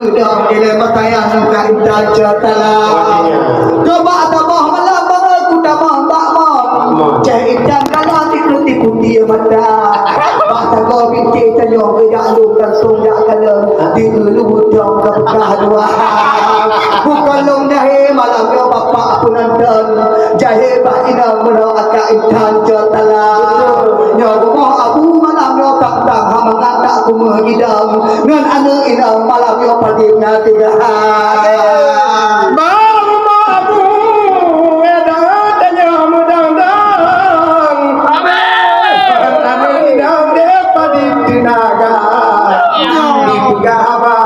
Udah kira mataya suka indah jatala. Coba tambah malam aku tambah bakmon. Cah indah kalau tipu-tipu dia mata. Bata kau binti tanyong tidak lukan sungguh kalau diulu dong kepekah dua. Bukan long dahi malam yo bapak pun nonton. Jahe bakina meno akak indah jatala. Nyo rumah abu malam yo tak hamang tak aku menghidang. Ngan anu inang malam yo padimna tiga Malam abu edang tanya mudang-dang. Amin. Anu inang de padim tinaga. Di pegaba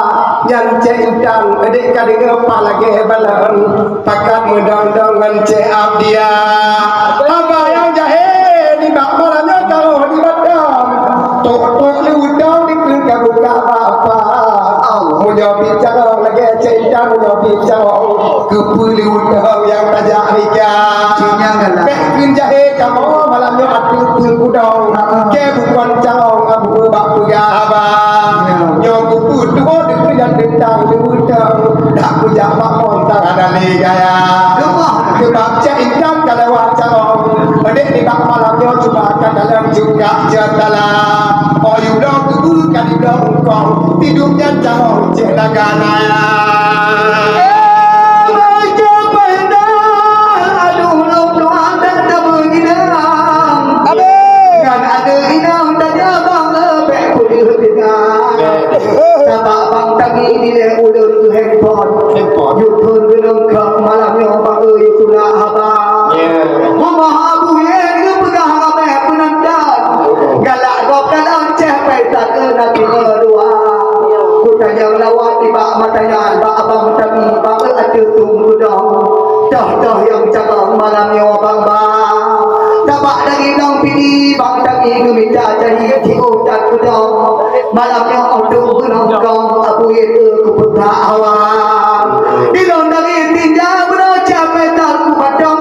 yang cintang adik kadang kepala gebalan pakat mudang-dang ngan ce abdia. Apa yang jahe di bak malamnya kalau di badam. Tok-tok li udang di kelengkap buka apa. Munya bicara lagi cinta munya bicara kepuli udang yang tajak nikah. Bekin jahe kamu malamnya aku udang. Ke bukan caong abu bak pegabang. Nyoku putu dengan dendang di udang. Dak punya makon tangan ali gaya. Sebab cinta kalau caong. Adik ni bak malamnya cuma dalam juga jatala. Oh udang tu kan udang kau tidurnya caong celaganaya. Matanya abang tapi bang ada tunggu dah yang cakap malamnya abang tabak dari dong pilih bang tapi minta jadi tiup tak kudong malamnya untuk menongkong abu itu kupeta awam dilong dari tinja benar capek tak kupadong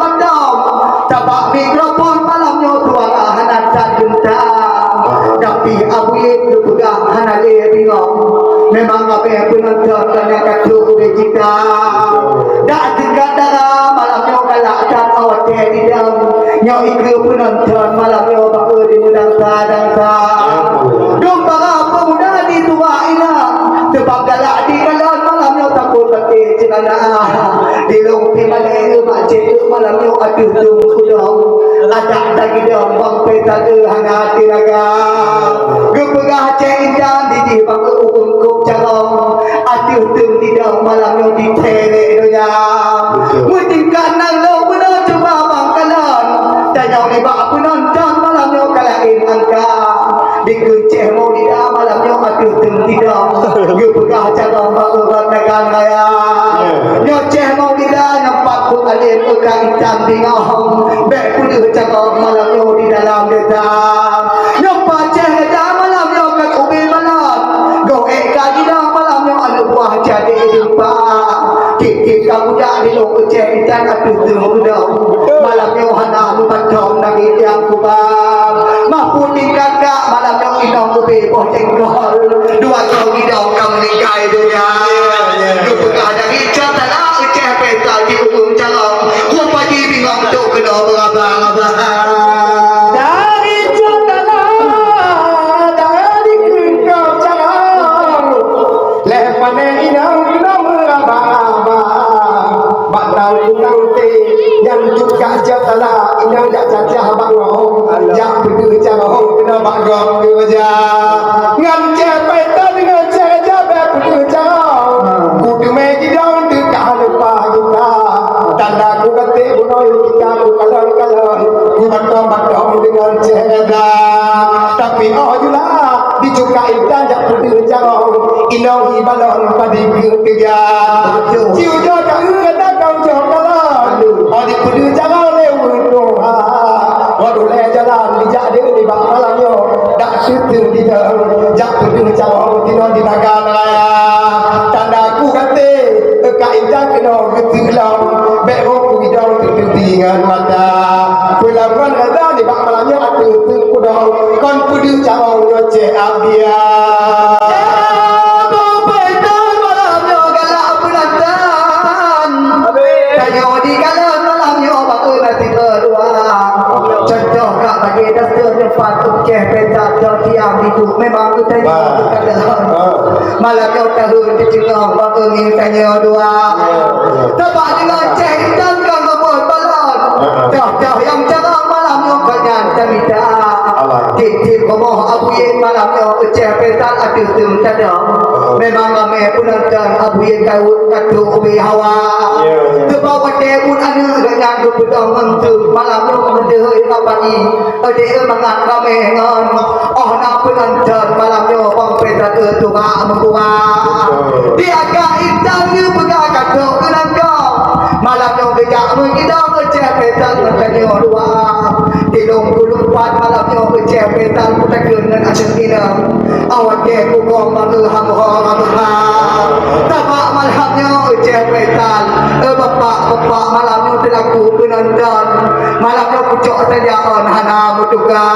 tabak mikrofon malamnya tuara hanat tak gentang tapi abu itu pegang hanat dia bingung. Memang apa yang penonton kena kacau kita. Dah tinggal darah malamnya galakkan awak di dalam. Nyau ikut penonton malamnya bawa di mudang dangsa. Domba apa muda di tua ilang. Sebab galak di kalan malamnya takut kaki celana. Di lompi malai macet malamnya aduh kudong. Ada lagi dong bang peta hangat tiraga. Gepegah cinta di bang hukum calon aduh tung di dalam malamnya di tele doya mungkin karena lo benar coba bang kalan tanya ni bak penonton malamnya kalain angka dikuceh mau di dalam malamnya aduh tung di dalam gepegah calon bang urat negan raya nyoceh mau di dalam nampak pun alim ukat hitam bingong bek puduh calon malamnya di dalam detang nampak ceh detang malamnya kat ubi malam goek kaki dah malamnya ada buah jadi jumpa kikik kamu jadi lo kecil dan aduh tunggu dah malamnya hana lupa dong nangis yang kubang mampu tingkat kak malamnya inong ubi boh cengkol dua jogi dong kamu nikai dunia lupa ada hijau tanah uceh peta di umum calon kupa di bingung tu kedua berabang-abang yang juga jatala inang dak cacah bangong yang bedu carong kena bagong kerja ngan cepai ta dengan cara bedu carong kudu megi daun dekat lupa kita tanda ku kate bunoi kita ku kalon ku batong dengan cerda tapi oh jula dijuka intan jak bedu carong inong ibalon padi kerja ciu jo kau kata kau jo Adi kudu jangan lewat doa. Waduh le jalan di jadi di bak malamnya. Dak situ di dalam. Jak kudu jangan tino di negara. Tanda ku kate kaindah kena ketulang. Bek ku hidau ketinggian mata. Pulang ada di bak malamnya aku kudu kon kudu jangan nyoce abdia. Malamnya malamnya cepetan ada tum tada. Memang kami penonton abu yang kau katu ubi hawa. Terbawa debun anu dengan kepedang mentu malamnya mendehoi kapani. Ade mangat kami ngon. Oh nak penonton malamnya pangpetan tua mengkuwa. Dia agak intannya pegang katu penonton. Malamnya kejak mengidam cepetan makanya dua. Tilong kulumpat malamnya cepetan putakeun ada dina. Awak ke kukong manguham hong tabak malamnya cepetan. Bapak malamnya telaku penonton. Malamnya pucuk saja on hana mutuka.